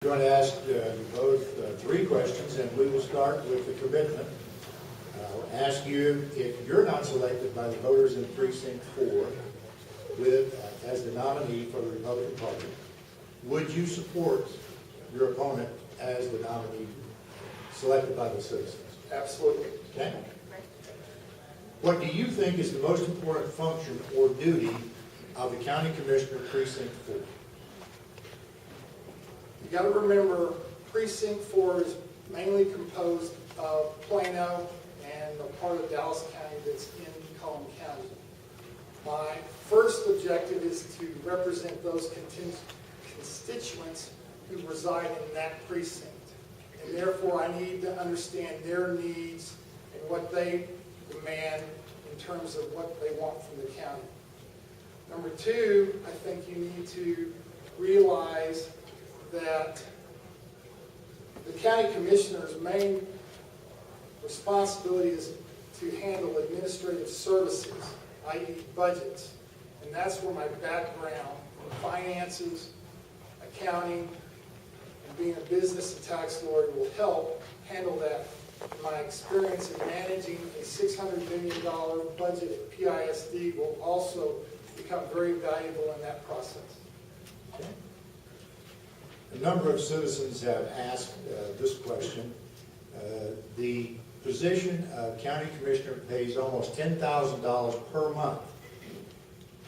I'm going to ask both three questions, and we will start with the commitment. I'll ask you, if you're not selected by the voters in Precinct 4 as the nominee for the Republican Party, would you support your opponent as the nominee selected by the citizens? Absolutely. Okay. What do you think is the most important function or duty of the County Commissioner Precinct 4? You got to remember, Precinct 4 is mainly composed of Plano and the part of Dallas County that's in Collin County. My first objective is to represent those constituents who reside in that precinct. And therefore, I need to understand their needs and what they demand in terms of what they want from the county. Number two, I think you need to realize that the county commissioner's main responsibility is to handle administrative services, i.e. budgets. And that's where my background in finances, accounting, and being a business and tax lawyer will help handle that. My experience in managing a $600 million budget at PISD will also become very valuable in that process. Okay. A number of citizens have asked this question. The position of county commissioner pays almost $10,000 per month.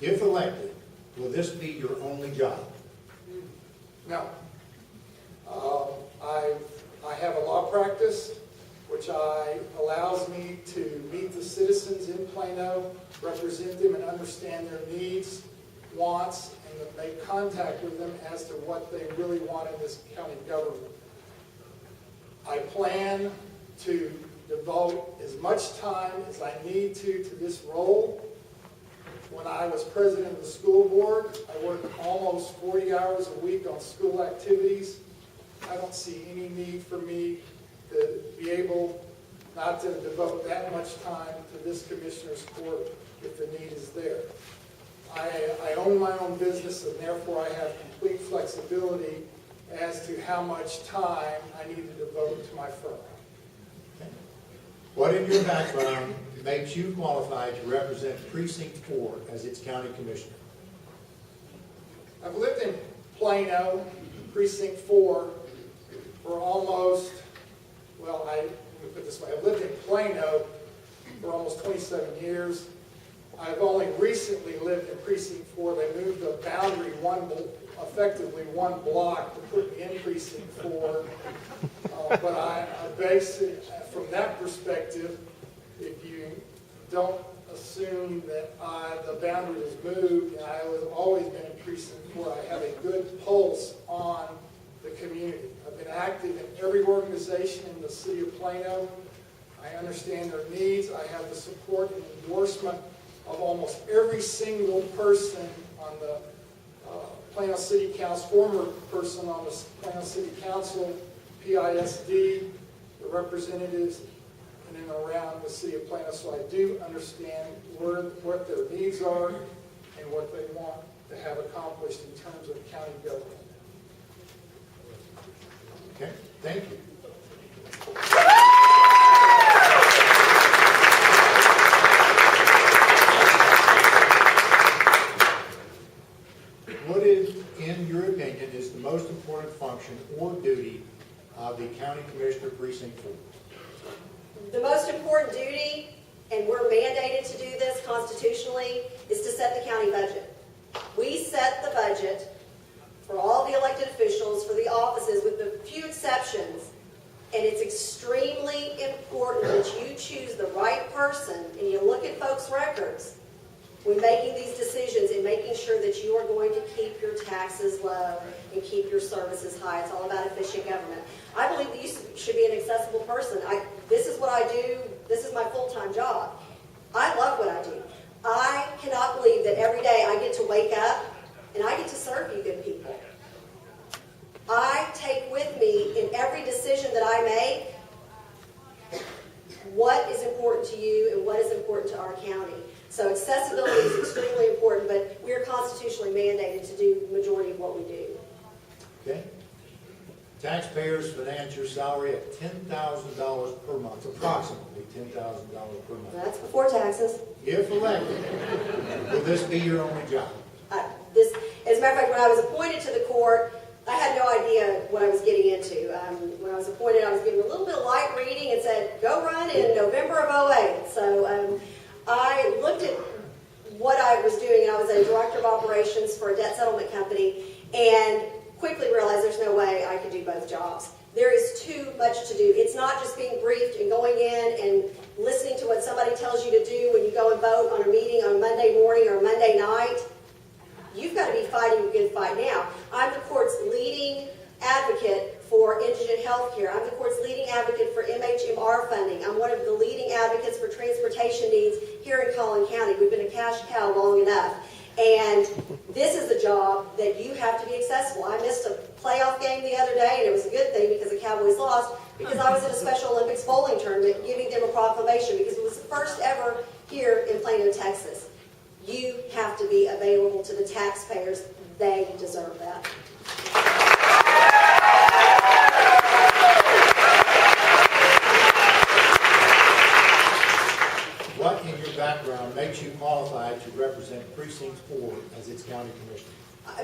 If elected, will this be your only job? No. I have a law practice which allows me to meet the citizens in Plano, represent them and understand their needs, wants, and make contact with them as to what they really want in this county government. I plan to devote as much time as I need to this role. When I was president of the school board, I worked almost 40 hours a week on school activities. I don't see any need for me to be able not to devote that much time to this commissioner's court if the need is there. I own my own business, and therefore I have complete flexibility as to how much time I need to devote to my firm. Okay. What in your background makes you qualified to represent Precinct 4 as its county commissioner? I've lived in Plano, Precinct 4, for almost, let me put it this way, I've lived in Plano for almost 27 years. I've only recently lived in Precinct 4. They moved the boundary effectively one block to put me in Precinct 4. But I base it from that perspective. If you don't assume that the boundary was moved, and I have always been in Precinct 4, I have a good pulse on the community. I've been active in every organization in the city of Plano. I understand their needs. I have the support and endorsement of almost every single person on the Plano City Council, former person on the Plano City Council, PISD, the representatives in and around the city of Plano. So I do understand what their needs are and what they want to have accomplished in terms of county government. Okay, thank you. What is, in your opinion, is the most important function or duty of the County Commissioner Precinct 4? The most important duty, and we're mandated to do this constitutionally, is to set the county budget. We set the budget for all the elected officials, for the offices, with a few exceptions, and it's extremely important that you choose the right person and you look at folks' records when making these decisions and making sure that you are going to keep your taxes low and keep your services high. It's all about efficient government. I believe that you should be an accessible person. This is what I do. This is my full-time job. I love what I do. I cannot believe that every day I get to wake up and I get to serve you good people. I take with me in every decision that I make what is important to you and what is important to our county. So accessibility is extremely important, but we are constitutionally mandated to do the majority of what we do. Okay. Taxpayers finance your salary at $10,000 per month, approximately $10,000 per month. That's before taxes. If elected, will this be your only job? As a matter of fact, when I was appointed to the court, I had no idea what I was getting into. When I was appointed, I was given a little bit of light reading and said, go run in November of 08. So I looked at what I was doing, and I was a director of operations for a debt settlement company, and quickly realized there's no way I could do both jobs. There is too much to do. It's not just being briefed and going in and listening to what somebody tells you to do when you go and vote on a meeting on Monday morning or Monday night. You've got to be fighting a good fight now. I'm the court's leading advocate for indigent health care. I'm the court's leading advocate for MHMR funding. I'm one of the leading advocates for transportation needs here in Collin County. We've been a cash cow long enough. And this is a job that you have to be accessible. I missed a playoff game the other day, and it was a good thing because the Cowboys lost, because I was at a Special Olympics bowling tournament giving them a proclamation because it was the first ever here in Plano, Texas. You have to be available to the taxpayers. They deserve that. What in your background makes you qualified to represent Precinct 4 as its county commissioner?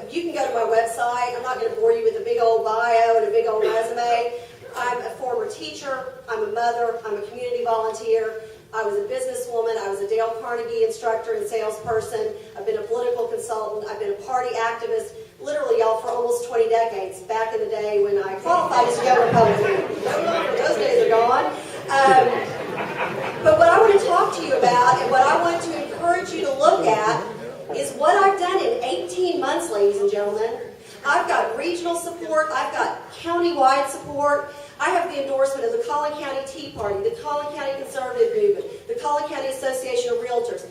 You can go to my website. I'm not going to bore you with a big old bio and a big old resume. I'm a former teacher. I'm a mother. I'm a community volunteer. I was a businesswoman. I was a Dale Carnegie instructor and salesperson. I've been a political consultant. I've been a party activist, literally, y'all, for almost 20 decades, back in the day when I qualified as a young Republican. Those days are gone. But what I want to talk to you about and what I want to encourage you to look at is what I've done in 18 months, ladies and gentlemen. I've got regional support. I've got county-wide support. I have the endorsement of the Collin County Tea Party, the Collin County Conservative Movement, the Collin County Association of Realtors,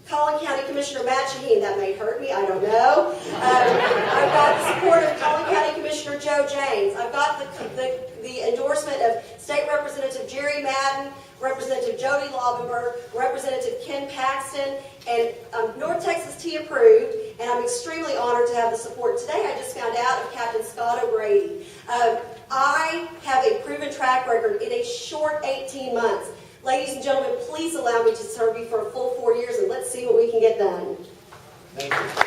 Collin County Commissioner Matt Shaheen. That may hurt me, I don't know. I've got the support of Collin County Commissioner Joe James. I've got the endorsement of State Representative Jerry Madden, Representative Jody Laubenberg, Representative Ken Paxton, and North Texas Tea approved, and I'm extremely honored to have the support. Today I just found out of Captain Scott O'Grady. I have a proven track record in a short 18 months. Ladies and gentlemen, please allow me to serve you for a full 4 years, and let's see what we can get done. Thank you.